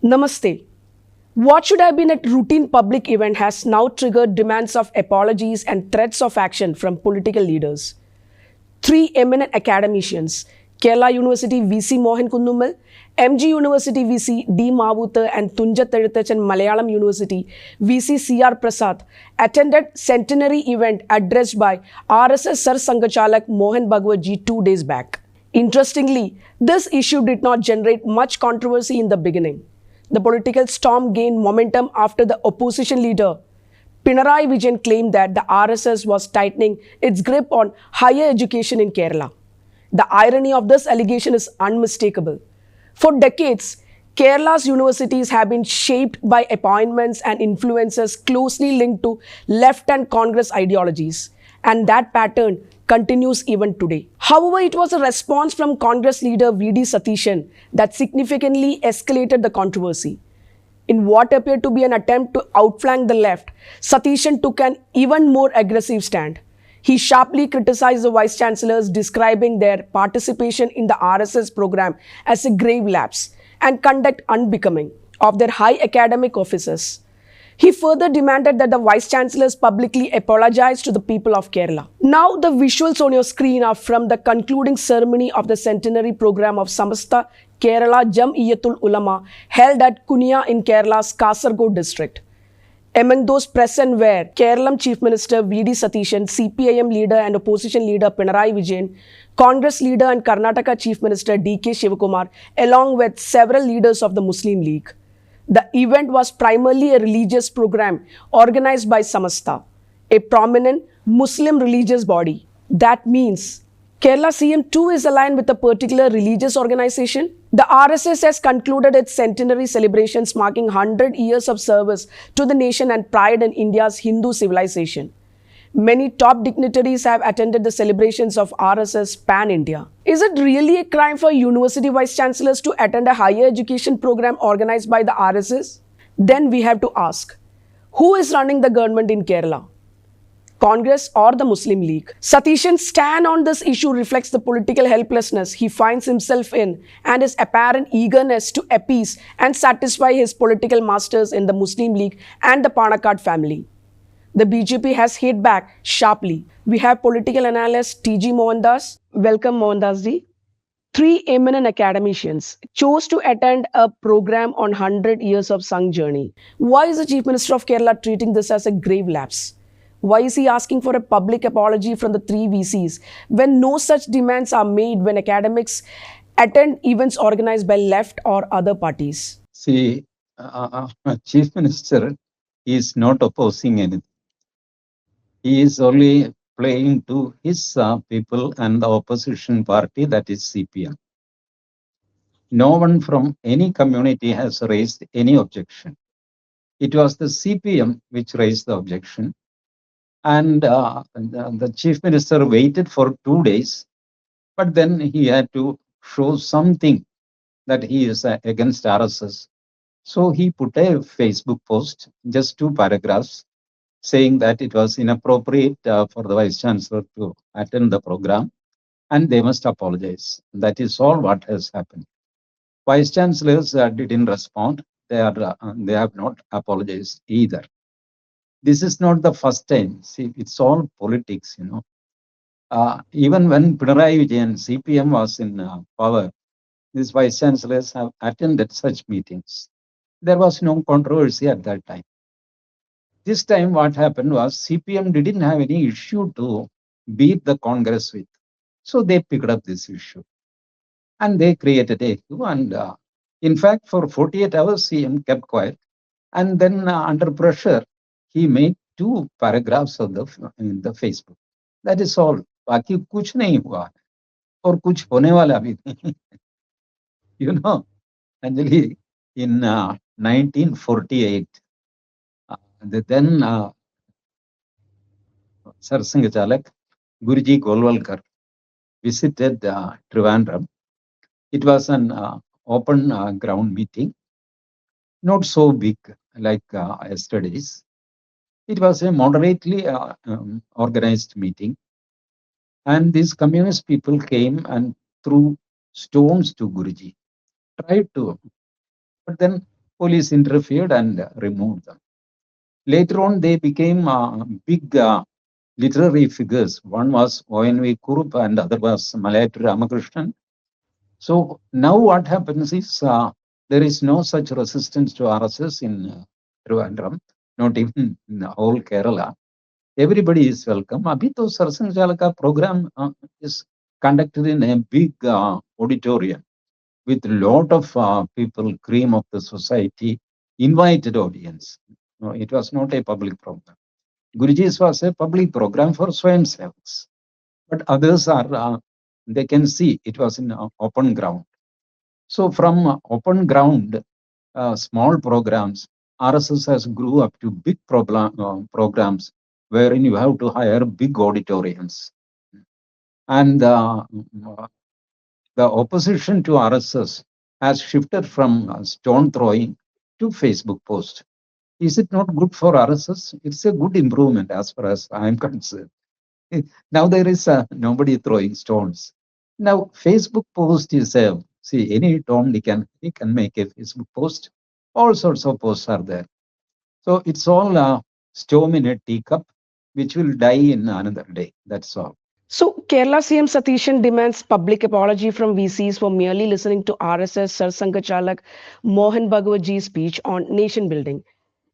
Namaste. What should have been a routine public event has now triggered demands of apologies and threats of action from political leaders. Three eminent academicians, Kerala University VC Mohan Kundumal, MG University VC D. Mavutha and Tunja Tezhuthachan Malayalam University VC C.R. Prasad, attended Centenary event addressed by RSS Sar Sanghachalak Mohan Bhagwat ji 2 days back. Interestingly, this issue did not generate much controversy in the beginning. The political storm gained momentum after the opposition leader Pinarayi Vijayan claimed that the RSS was tightening its grip on higher education in Kerala. The irony of this allegation is unmistakable. For decades, Kerala's universities have been shaped by appointments and influences closely linked to left and Congress ideologies, and that pattern continues even today. However, it was a response from Congress leader V.D. Satheesan that significantly escalated the controversy. In what appeared to be an attempt to outflank the left, Satheesan took an even more aggressive stand. He sharply criticized the Vice-Chancellors, describing their participation in the RSS program as a grave lapse and conduct unbecoming of their high academic officers. He further demanded that the Vice-Chancellors publicly apologize to the people of Kerala. Now the visuals on your screen are from the concluding ceremony of the Centenary program of Samastha Kerala Jam'iyatul Ulama held at Kunya in Kerala's Kasaragod district. Among those present were Kerala Chief Minister V.D. Satheesan, CPIM leader and opposition leader Pinarayi Vijayan, Congress leader and Karnataka Chief Minister D.K. Shivakumar, along with several leaders of the Muslim League. The event was primarily a religious program organized by Samastha, a prominent Muslim religious body. That means Kerala CM too is aligned with a particular religious organization. The RSS has concluded its centenary celebrations marking 100 years of service to the nation and pride in India's Hindu civilization. Many top dignitaries have attended the celebrations of RSS pan-India. Is it really a crime for university vice-chancellors to attend a higher education program organized by the RSS? Then we have to ask, who is running the government in Kerala? Congress or the Muslim League? Satheesan's stand on this issue reflects the political helplessness he finds himself in and his apparent eagerness to appease and satisfy his political masters in the Muslim League and the Panakkad family. The BJP has hit back sharply. We have political analyst T.G. Mohandas. Welcome, Mohandas ji. Three eminent academicians chose to attend a program on 100 years of Sangh journey. Why is the Chief Minister of Kerala treating this as a grave lapse? Why is he asking for a public apology from the three VCs when no such demands are made when academics attend events organized by left or other parties? See, Chief Minister is not opposing anything. He is only playing to his people and the opposition party, that is CPM. No one from any community has raised any objection. It was the CPM which raised the objection. And the Chief Minister waited for 2 days, but then he had to show something that he is against RSS. So he put a Facebook post, just 2 paragraphs, saying that it was inappropriate for the Vice-Chancellor to attend the program and they must apologize. That is all what has happened. Vice-Chancellors didn't respond. They have not apologized either. This is not the first time. See, it's all politics, you know. Even when Pinarayi Vijayan, CPM was in power, these Vice-Chancellors have attended such meetings. There was no controversy at that time. This time what happened was CPM didn't have any issue to beat the Congress with. So they picked up this issue and they created a issue. And in fact, for 48 hours, CM kept quiet. And then under pressure, he made 2 paragraphs in the Facebook. That is all. बाकी कुछ नहीं हुआ और कुछ होने वाला भी नहीं. You know, Anjali, in 1948, the then Sar Sanghachalak, Guruji Golwalkar, visited Trivandrum. It was an open ground meeting, not so big like yesterday's. It was a moderately organized meeting. And these communist people came and threw stones to Guruji, tried to. But then Police interfered and removed them. Later on, they became big literary figures. One was O.N.V. Kurup and other was Malayatri Ramakrishnan. So now what happens is there is no such resistance to RSS in Trivandrum, not even in the whole Kerala. Everybody is welcome. Abhi to Sarsang Jalaka program is conducted in a big auditorium with lot of people, cream of the society, invited audience. No, it was not a public program. Guruji's was a public program for Swayam Sevaks. But others are, they can see it was in open ground. So from open ground, small programs, RSS has grew up to big programs wherein you have to hire big auditoriums. And the opposition to RSS has shifted from stone throwing to Facebook post. Is it not good for RSS? It's a good improvement as far as I am concerned. Now there is nobody throwing stones. Now Facebook post is see any Tom he can make a Facebook post. All sorts of posts are there. So it's all storm in a teacup, which will die in another day. That's all. So, Kerala CM Satheesan demands public apology from VCs for merely listening to RSS Sarsangachalak Mohan Bhagwat Ji's speech on nation building.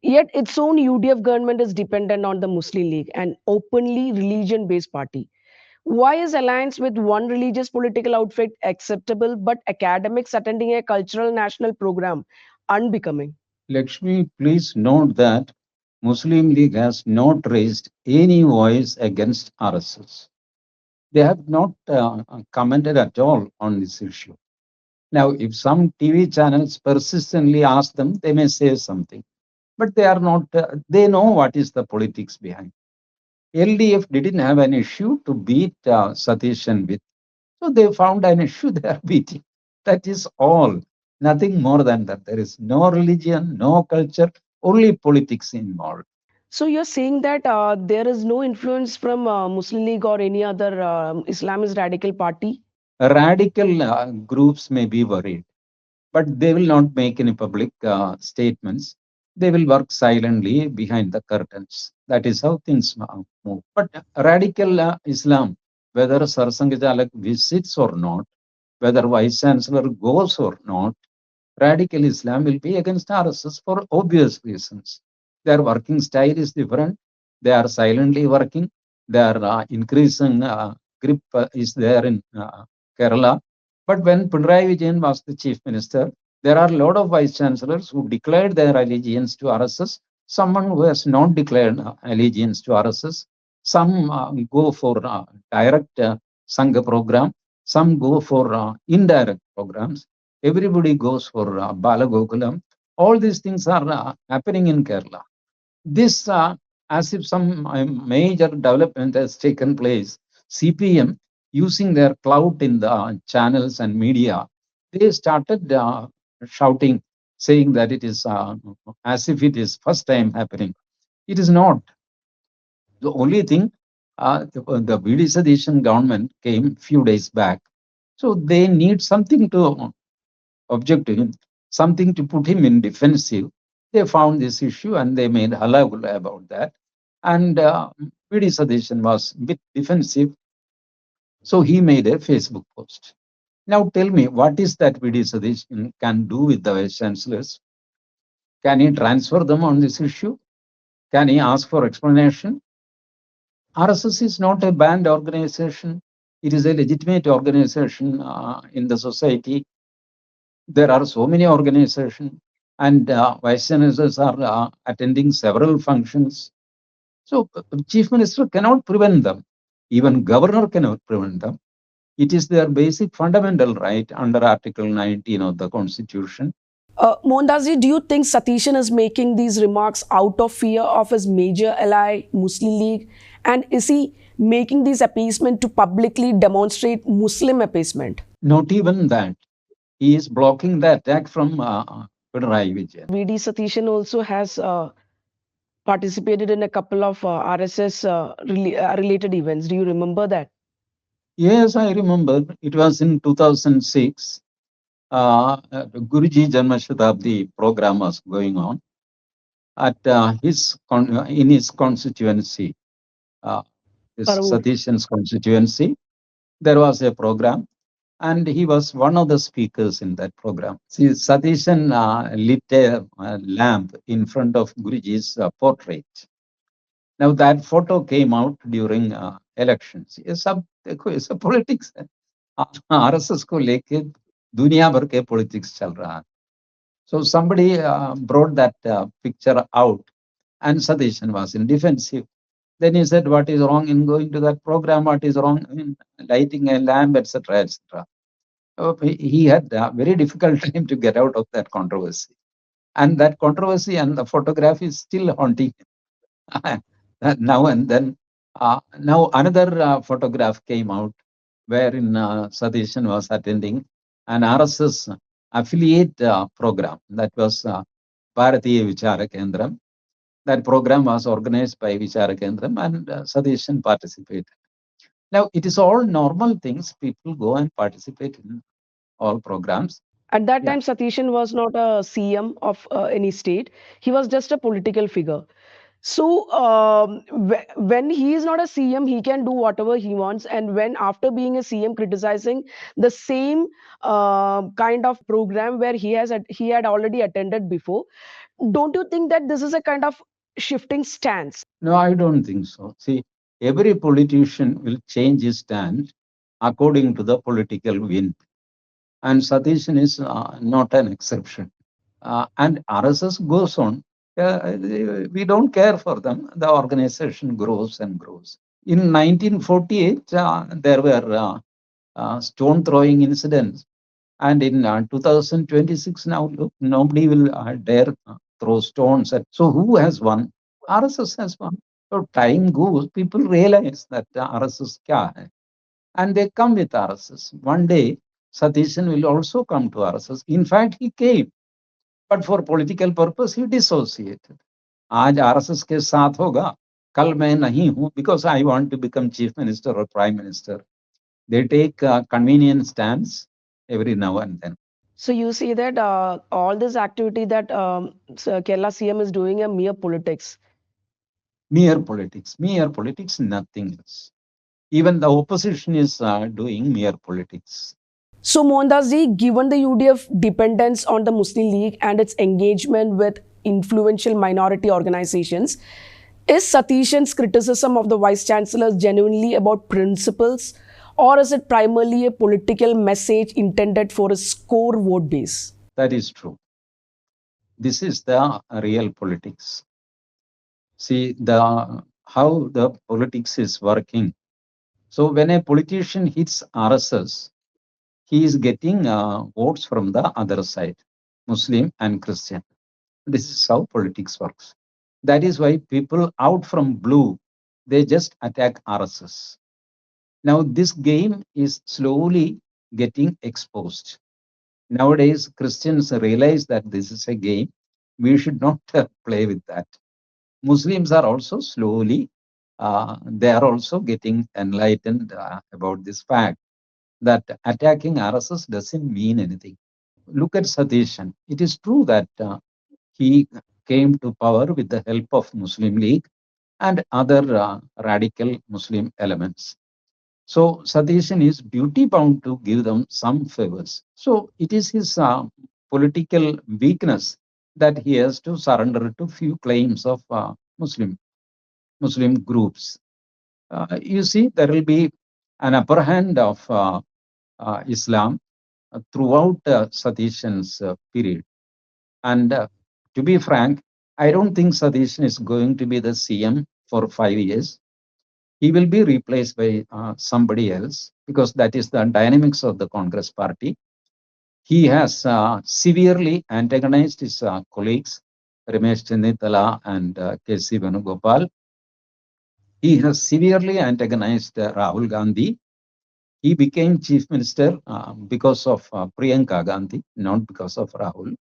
Yet, its own UDF government is dependent on the Muslim League, an openly religion based party. Why is alliance with one religious political outfit acceptable, but academics attending a cultural national program unbecoming? Lakshmi, please note that Muslim League has not raised any voice against RSS. They have not commented at all on this issue. Now, if some TV channels persistently ask them, they may say something, but they are not, they know what is the politics behind. LDF didn't have an issue to beat Satheesan with. So they found an issue they are beating. That is all. Nothing more than that. There is no religion, no culture, only politics involved. So you're saying that there is no influence from Muslim League or any other Islamist radical party? Radical groups may be worried, but they will not make any public statements. They will work silently behind the curtains. That is how things move. But radical Islam, whether Sarsangajalak visits or not, whether Vice-Chancellor goes or not, radical Islam will be against RSS for obvious reasons. Their working style is different. They are silently working. Their increasing grip is there in Kerala. But when Pinarayi Vijayan was the chief minister, there are a lot of vice chancellors who declared their allegiance to RSS. Someone who has not declared allegiance to RSS. Some go for direct Sangha program. Some go for indirect programs. Everybody goes for Balagokulam. All these things are happening in Kerala. This, as if some major development has taken place, CPM, using their clout in the channels and media, they started shouting, saying that it is as if it is first time happening. It is not. The only thing, the V.D. Satheesan government came few days back. So they need something to object to him, something to put him in defensive. They found this issue and they made halagulla about that. And V.D. Satheesan was a bit defensive. So he made a Facebook post. Now tell me, what is that V.D. Satheesan can do with the Vice Chancellors? Can he transfer them on this issue? Can he ask for explanation? RSS is not a banned organization. It is a legitimate organization in the society. There are so many organizations, and vice chancellors are attending several functions. So chief minister cannot prevent them. Even governor cannot prevent them. It is their basic fundamental right under Article 19 of the Constitution. Mohandas, do you think Satheesan is making these remarks out of fear of his major ally, Muslim League? And is he making these appeasement to publicly demonstrate Muslim appeasement? Not even that. He is blocking the attack from Pinarayi Vijayan. V.D. Satheesan also has participated in a couple of RSS related events. Do you remember that? Yes, I remember. It was in 2006. Guruji Janmashatabdi program was going on at in his constituency, this Paravur. Satheesan's constituency. There was a program, and he was one of the speakers in that program. See, Satheesan lit a lamp in front of Guruji's portrait. Now that photo came out during elections. ये सब देखो ये सब politics है. RSS को लेके दुनिया भर के politics चल रहा है. So somebody brought that picture out, and Satheesan was in defensive. Then he said, "What is wrong in going to that program? What is wrong in lighting a lamp, etc., etc." He had a very difficult time to get out of that controversy, and that controversy and the photograph is still haunting him. Now and then. Now another photograph came out wherein Satheesan was attending an RSS affiliate program that was Bharatiya Vichara Kendram. That program was organized by Vichara Kendram, and Satheesan participated. Now it is all normal things. People go and participate in all programs. At that Yeah. time, Satheesan was not a CM of any state. He was just a political figure. So when he is not a CM, he can do whatever he wants. And when after being a CM, criticizing the same kind of program where he had already attended before, don't you think that this is a kind of shifting stance? No, I don't think so. See, every politician will change his stand according to the political wind. And Satheesan is not an exception. And RSS goes on. We don't care for them. The organization grows and grows. In 1948, there were stone throwing incidents. And in 2026, now look, nobody will dare throw stones at. So who has won? RSS has won. So time goes, people realize that RSS kya hai, and they come with RSS. One day, Satheesan will also come to RSS. In fact, he came, but for political purpose, he dissociated. आज RSS के साथ होगा, कल मैं नहीं हूँ because I want to become chief minister or prime minister. They take convenient stands every now and then. So you see that all this activity that Kerala CM is doing a mere politics. Mere politics, nothing else. Even the opposition is doing mere politics. So, Mohandas ji, given the UDF dependence on the Muslim League and its engagement with influential minority organizations, is Satheesan's criticism of the Vice-Chancellors genuinely about principles, or is it primarily a political message intended for a core vote base? That is true. This is the real politics. See how the politics is working. So when a politician hits RSS, he is getting votes from the other side, Muslim and Christian. This is how politics works. That is why people out from blue, they just attack RSS. Now this game is slowly getting exposed. Nowadays, Christians realize that this is a game. We should not play with that. Muslims are also slowly, they are also getting enlightened about this fact that attacking RSS doesn't mean anything. Look at Satheesan. It is true that he came to power with the help of Muslim League and other radical Muslim elements. So Satheesan is duty bound to give them some favors. So it is his political weakness that he has to surrender to few claims of Muslim groups. You see, there will be an upper hand of Islam throughout Satheesan's period. And to be frank, I don't think Satheesan is going to be the CM for 5 years. He will be replaced by somebody else because that is the dynamics of the Congress party. He has severely antagonized his colleagues, Ramesh Chennithala and K.C. Venugopal. He has severely antagonized Rahul Gandhi. He became chief minister because of Priyanka Gandhi, not because of Rahul.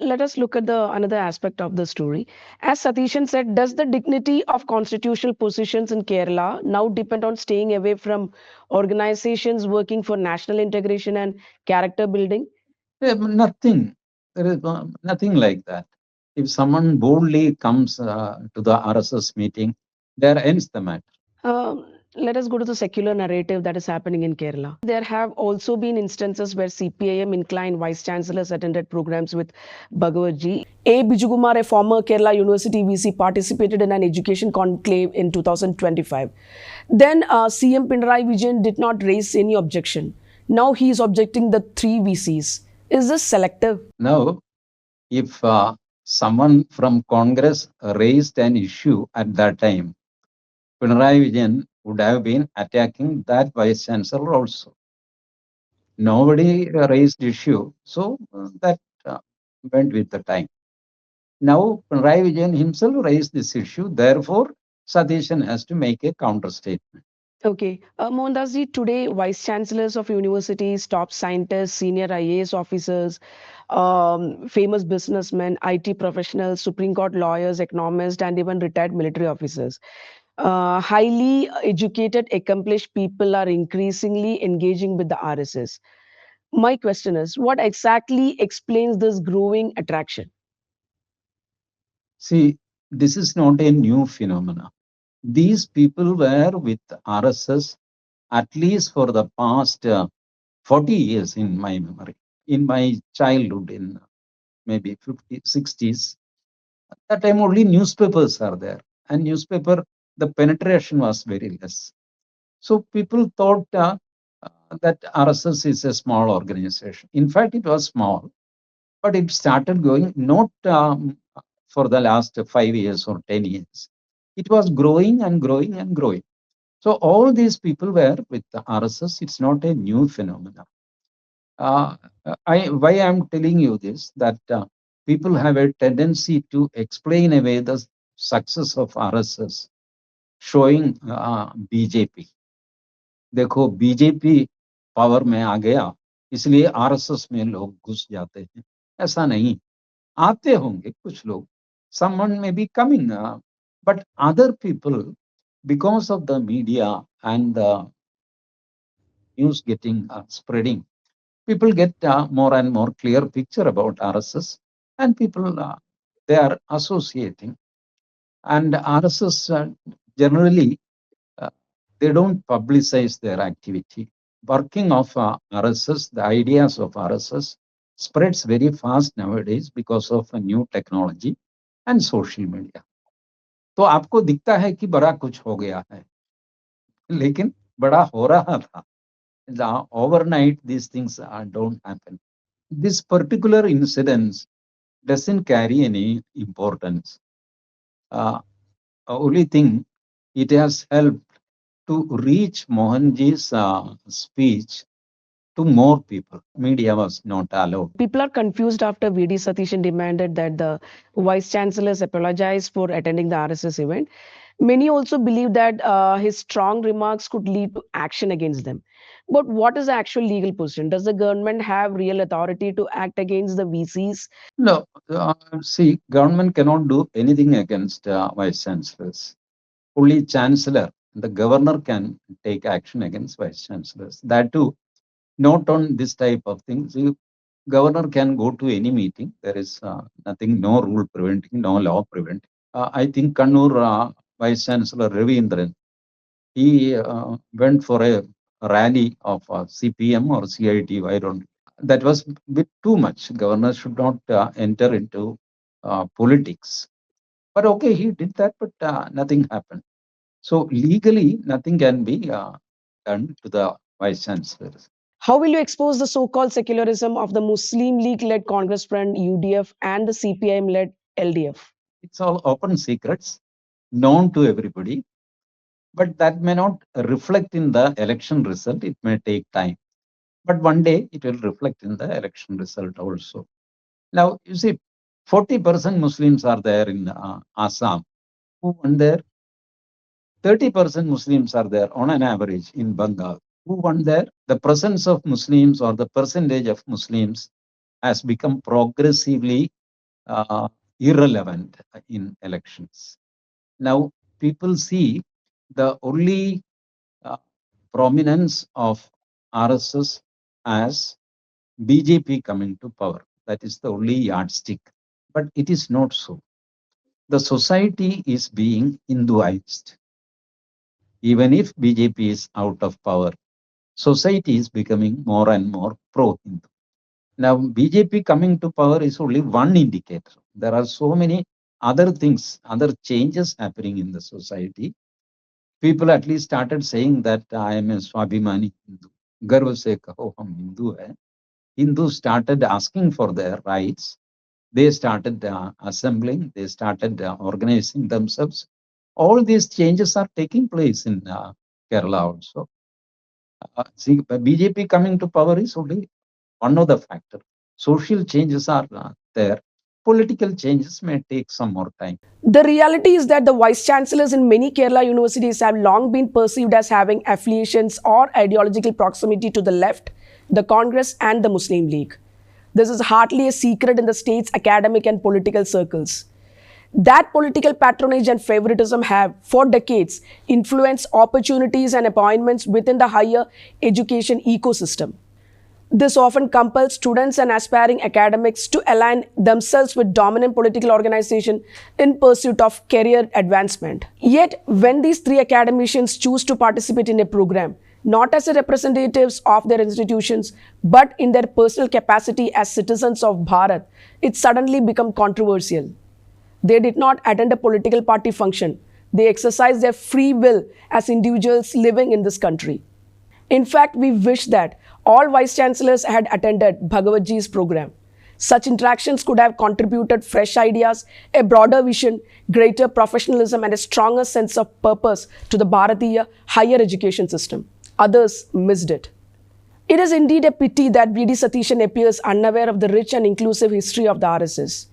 Let us look at the another aspect of the story. As Satheesan said, does the dignity of constitutional positions in Kerala now depend on staying away from organizations working for national integration and character building? Nothing. There is nothing like that. If someone boldly comes to the RSS meeting, there ends the matter. Let us go to the secular narrative that is happening in Kerala. There have also been instances where CPIM inclined vice chancellors attended programs with Bhagwat ji. A. Bijukumar, a former Kerala University VC, participated in an education conclave in 2025. Then CM Pinarayi Vijayan did not raise any objection. Now he is objecting the three VCs. Is this selective? Now, if someone from Congress raised an issue at that time, Pinarayi Vijayan would have been attacking that vice chancellor also. Nobody raised issue, so that went with the time. Now, Pinarayi Vijayan himself raised this issue. Therefore, Satheesan has to make a counter statement. Okay. Mohandas ji, today vice chancellors of universities, top scientists, senior IAS officers, famous businessmen, IT professionals, Supreme Court lawyers, economists, and even retired military officers. Highly educated, accomplished people are increasingly engaging with the RSS. My question is, what exactly explains this growing attraction? See, this is not a new phenomenon. These people were with RSS at least for the past 40 years in my memory. In my childhood, in maybe 50s, 60s, at that time only newspapers are there. And newspaper, the penetration was very less. So people thought that RSS is a small organization. In fact, it was small, but it started going not for the last 5 years or 10 years. It was growing and growing and growing. So all these people were with the RSS. It's not a new phenomenon. Why I'm telling you this, that people have a tendency to explain away the success of RSS, showing BJP. देखो BJP power में आ गया इसलिए RSS में लोग घुस जाते हैं, ऐसा नहीं. आते होंगे कुछ लोग, someone may be coming, but other people, because of the media and the news getting spreading, people get more and more clear picture about RSS, and people they are associating. And RSS generally they don't publicize their activity. Working of RSS, the ideas of RSS spreads very fast nowadays because of a new technology and social media. तो आपको दिखता है कि बड़ा कुछ हो गया है, लेकिन बड़ा हो रहा था. Overnight, these things don't happen. This particular incident doesn't carry any importance. Only thing, it has helped to reach Mohanji's speech to more people. Media was not allowed. People are confused after VD Satheesan demanded that the vice chancellors apologize for attending the RSS event. Many also believe that his strong remarks could lead to action against them. But what is the actual legal position? Does the government have real authority to act against the VCs? No, see, government cannot do anything against vice chancellors. Only chancellor, the governor can take action against vice chancellors. That too, not on this type of things. Governor can go to any meeting. There is nothing, no rule preventing, no law preventing. I think Kannur Vice Chancellor Ravindran, he went for a rally of CPM or CIT. I don't. That was a bit too much. Governor should not enter into politics. But okay, he did that, but nothing happened. So legally, nothing can be done to the vice chancellors. How will you expose the so called secularism of the Muslim League led Congress Front UDF and the CPIM led LDF? It's all open secrets, known to everybody, but that may not reflect in the election result. It may take time, but one day it will reflect in the election result also. Now, you see, 40% Muslims are there in Assam. Who won there? 30% Muslims are there on an average in Bengal. Who won there? The presence of Muslims or the percentage of Muslims has become progressively irrelevant in elections. Now, people see the only prominence of RSS as BJP coming to power. That is the only yardstick. But it is not so. The society is being Hinduized. Even if BJP is out of power, society is becoming more and more pro-Hindu. Now, BJP coming to power is only one indicator. There are so many other things, other changes happening in the society. People at least started saying that I am a Swabhimani Hindu. Garv se kaho hum Hindu hai. Hindus started asking for their rights. They started assembling. They started organizing themselves. All these changes are taking place in Kerala also. See, BJP coming to power is only one of the factors. Social changes are there. Political changes may take some more time. The reality is that the vice-chancellors in many Kerala universities have long been perceived as having affiliations or ideological proximity to the left, the Congress and the Muslim League. This is hardly a secret in the state's academic and political circles. That political patronage and favoritism have, for decades, influenced opportunities and appointments within the higher education ecosystem. This often compels students and aspiring academics to align themselves with dominant political organizations in pursuit of career advancement. Yet, when these three academicians choose to participate in a program, not as representatives of their institutions, but in their personal capacity as citizens of Bharat, it suddenly becomes controversial. They did not attend a political party function. They exercised their free will as individuals living in this country. In fact, we wish that all vice-chancellors had attended Bhagwatji's program. Such interactions could have contributed fresh ideas, a broader vision, greater professionalism, and a stronger sense of purpose to the Bharatiya higher education system. Others missed it. It is indeed a pity that V.D. Satheesan appears unaware of the rich and inclusive history of the RSS.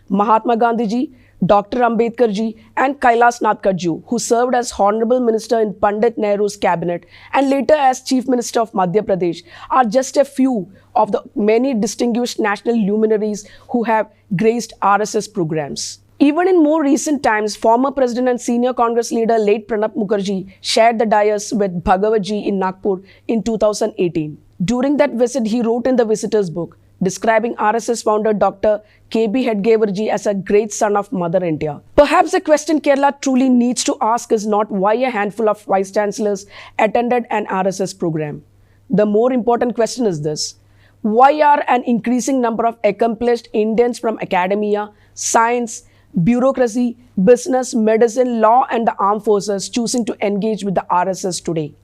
Mahatma Gandhi ji, Dr. Ambedkar ji, and Kailas Nath Kajju, who served as Honorable Minister in Pandit Nehru's cabinet and later as Chief Minister of Madhya Pradesh, are just a few of the many distinguished national luminaries who have graced RSS programs. Even in more recent times, former President and senior Congress leader late Pranab Mukherjee shared the dais with Bhagwatji in Nagpur in 2018. During that visit, he wrote in the Visitor's Book, describing RSS founder Dr. K.B. Hedgewarji as a great son of Mother India. Perhaps the question Kerala truly needs to ask is not why a handful of vice-chancellors attended an RSS program. The more important question is this: why are an increasing number of accomplished Indians from academia, science, bureaucracy, business, medicine, law, and the armed forces choosing to engage with the RSS today?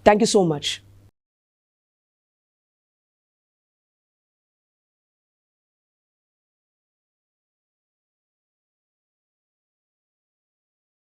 Thank you so much.